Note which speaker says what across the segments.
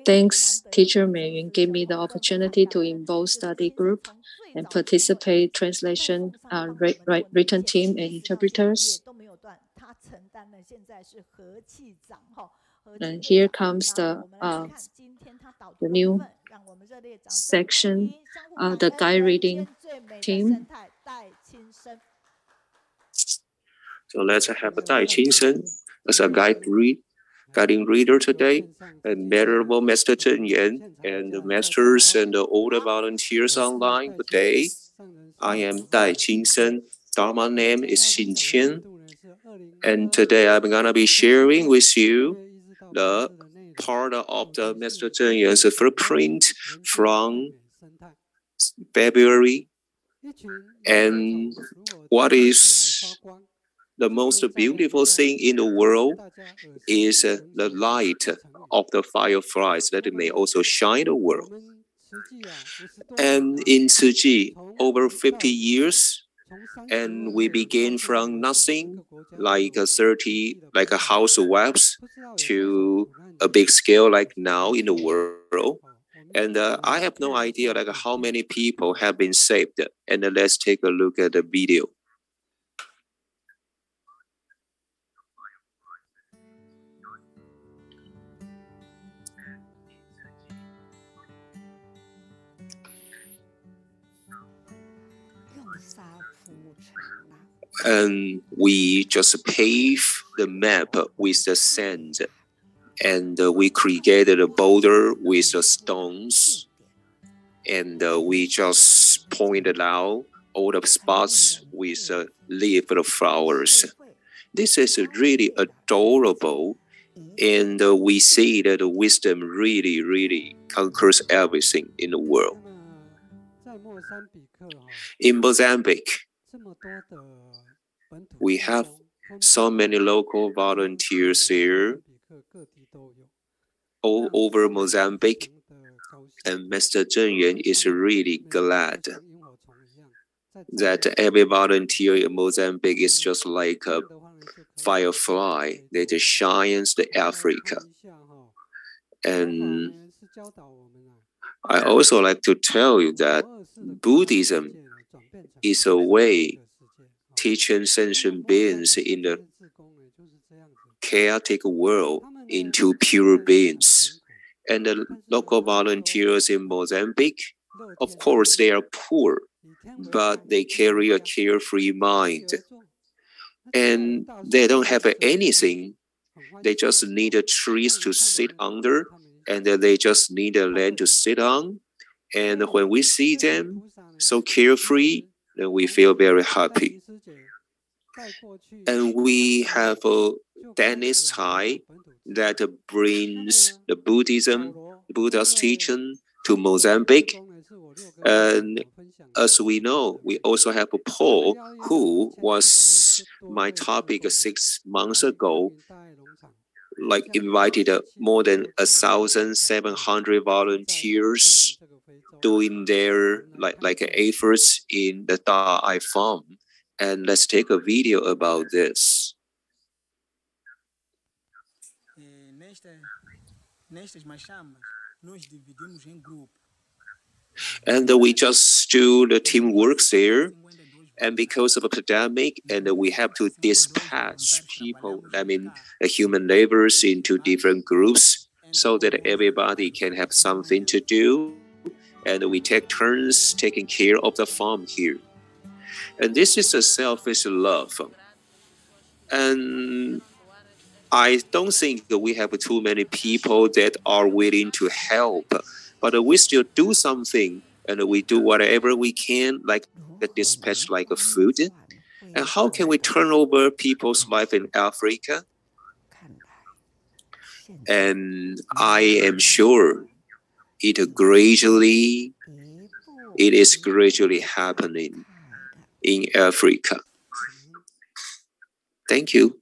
Speaker 1: Thanks, Teacher Meiyun gave me the opportunity to involve study group and participate translation, written team and interpreters. And here comes the new section, the guide reading team.
Speaker 2: So let's have a Qingsen as a guiding reader today, and venerable Master Zhen Yan and the masters and all the volunteers online today. I am Qingsen. Dharma name is Qingsen. And today I'm gonna be sharing with you the part of the Master Zhen Yan's footprint from February, and what is the most beautiful thing in the world is the light of the fireflies that may also shine the world. And in Tzu over 50 years, and we begin from nothing, like a house of wax, to a big scale like now in the world. And I have no idea like how many people have been saved. And let's take a look at the video. And we just pave the map with the sand, and we created a boulder with the stones, and we just pointed out all the spots with leaf flowers. This is really adorable, and we see that wisdom really conquers everything in the world. In Mozambique, we have so many local volunteers here all over Mozambique, and Master Zhen Yuan is really glad that every volunteer in Mozambique is just like a firefly that shines the Africa. And I also like to tell you that Buddhism is a way teaching sentient beings in the chaotic world into pure beings. And the local volunteers in Mozambique, of course, they are poor, but they carry a carefree mind. And they don't have anything. They just need trees to sit under, and they just need a land to sit on. And when we see them so carefree, then we feel very happy. And we have a Danish Thai that brings the Buddha's teaching to Mozambique. And as we know, we also have Paul, who was my topic 6 months ago, like invited more than 1,700 volunteers doing their like efforts in the Da'ai farm. And let's take a video about this. And we just do the teamwork there. And because of a pandemic, and we have to dispatch people, human laborers into different groups so that everybody can have something to do. And we take turns taking care of the farm here. And this is a selfish love. And I don't think that we have too many people that are willing to help, but we still do something, and we do whatever we can, like dispatch like a food. And how can we turn over people's life in Africa? And I am sure it is gradually happening in Africa. Thank you.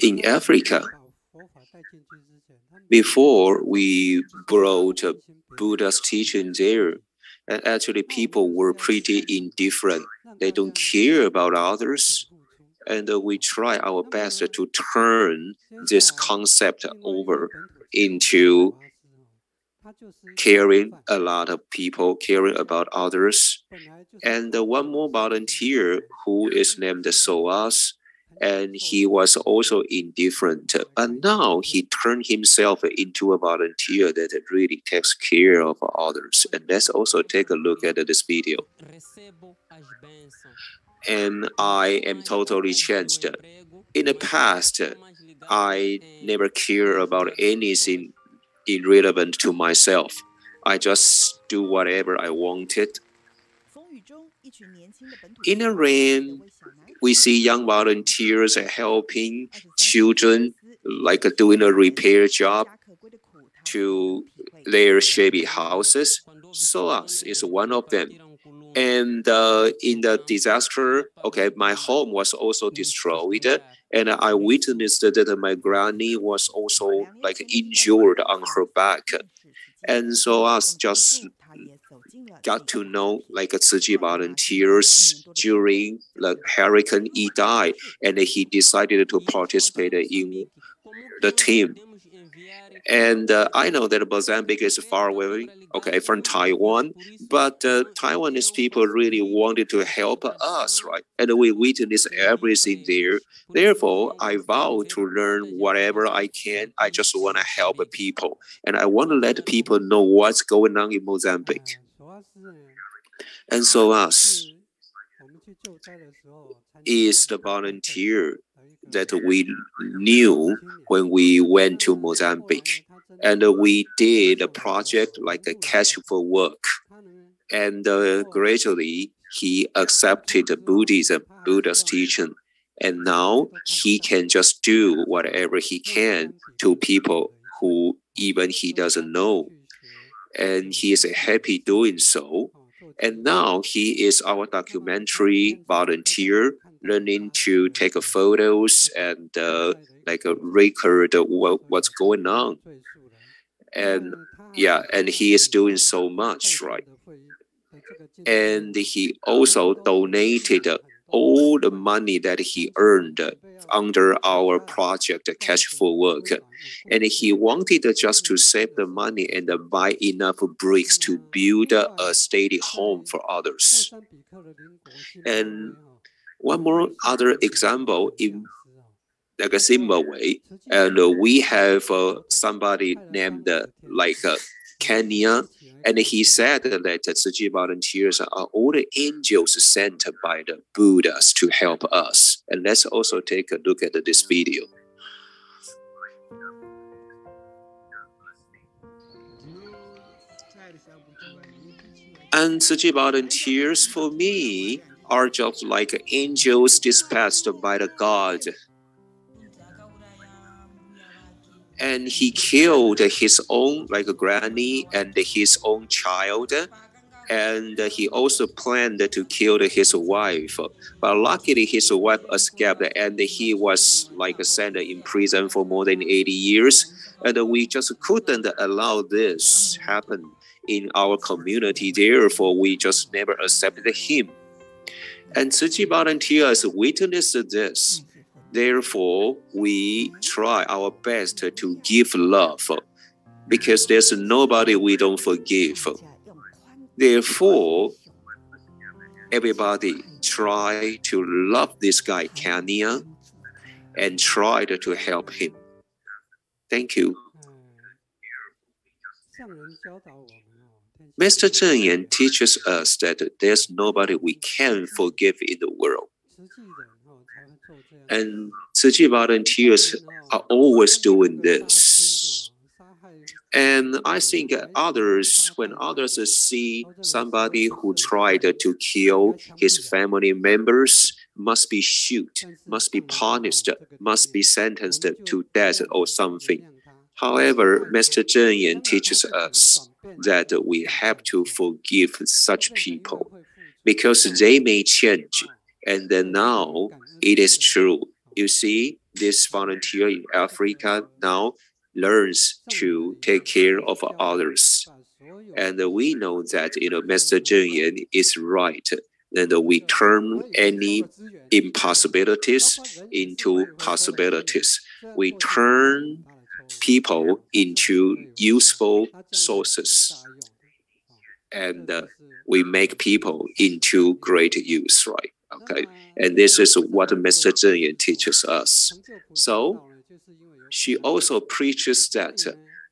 Speaker 2: In Africa, before we brought Buddha's teaching there, and actually people were pretty indifferent. They don't care about others. And we try our best to turn this concept over into caring a lot of people, caring about others. And one more volunteer who is named Soas, and he was also indifferent. But now he turned himself into a volunteer that really takes care of others. And let's also take a look at this video. And I am totally changed. In the past, I never cared about anything irrelevant to myself. I just do whatever I wanted. In the rain, we see young volunteers helping children, like doing a repair job to their shabby houses. SOAS is one of them. And in the disaster, okay, my home was also destroyed, and I witnessed that my granny was also like injured on her back. And so I just got to know like Tzu Chi volunteers during the Hurricane Idai, and he decided to participate in the team. And I know that Mozambique is far away, okay, from Taiwan, but Taiwanese people really wanted to help us, right? And we witnessed everything there. Therefore, I vow to learn whatever I can. I just want to help people, and I want to let people know what's going on in Mozambique. And so us is the volunteer that we knew when we went to Mozambique. And we did a project like a cash for work. And gradually, he accepted Buddhism, Buddha's teaching. And now he can just do whatever he can to people who even he doesn't know. And he is happy doing so. And now he is our documentary volunteer, learning to take photos and record what's going on. And yeah, and he is doing so much, right? And he also donated all the money that he earned under our project Cash for Work. And he wanted just to save the money and buy enough bricks to build a steady home for others. And one more other example in like a similar way, and we have somebody named Kenya, and he said that Tzu Chi volunteers are all the angels sent by the Buddhas to help us. And let's also take a look at this video. And Tzu Chi volunteers for me are just like angels dispatched by the God. And he killed his own granny and his own child, and he also planned to kill his wife. But luckily his wife escaped, and he was sent in prison for more than 80 years. And we just couldn't allow this happen in our community. Therefore, we just never accepted him. And Tzu Chi volunteers witnessed this. Therefore, we try our best to give love, because there's nobody we don't forgive. Therefore, everybody try to love this guy, Kenya, and try to help him. Thank you. Mr. Zheng Yan teaches us that there's nobody we can forgive in the world. And Tzu Chi volunteers are always doing this. And I think when others see somebody who tried to kill his family members, must be shot, must be punished, must be sentenced to death or something. However, Master Zheng Yan teaches us that we have to forgive such people, because they may change. And then now it is true. You see, this volunteer in Africa now learns to take care of others. And we know that Master Zheng Yan is right. And we turn any impossibilities into possibilities. We turn people into useful sources. And we make people into great use, right? Okay. And this is what Master Zheng Yan teaches us. So she also preaches that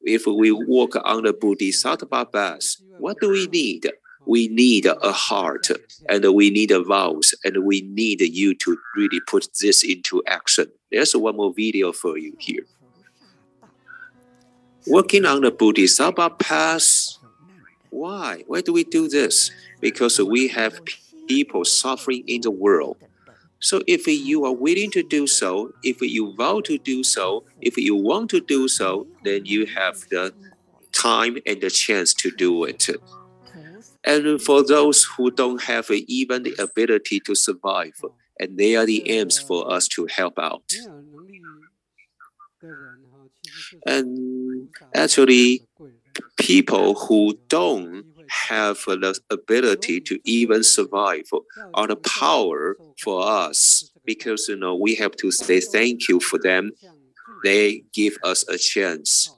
Speaker 2: if we walk on the Bodhisattva path, what do we need? We need a heart, and we need vows, and we need you to really put this into action. There's one more video for you here. Working on the Bodhisattva path. Why? Why do we do this? Because we have people suffering in the world. So if you are willing to do so, if you vow to do so, if you want to do so, then you have the time and the chance to do it. And for those who don't have even the ability to survive, and they are the aims for us to help out. And actually, people who don't have the ability to even survive are the power for us, because we have to say thank you for them. They give us a chance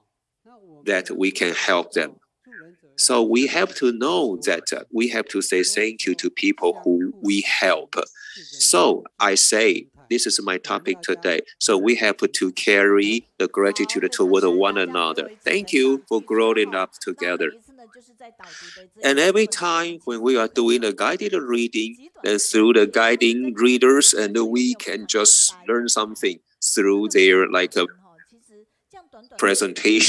Speaker 2: that we can help them. So we have to know that we have to say thank you to people who we help. So I say, this is my topic today. So we have to carry the gratitude toward one another. Thank you for growing up together. And every time when we are doing a guided reading, then through the guiding readers, and we can just learn something through their presentation.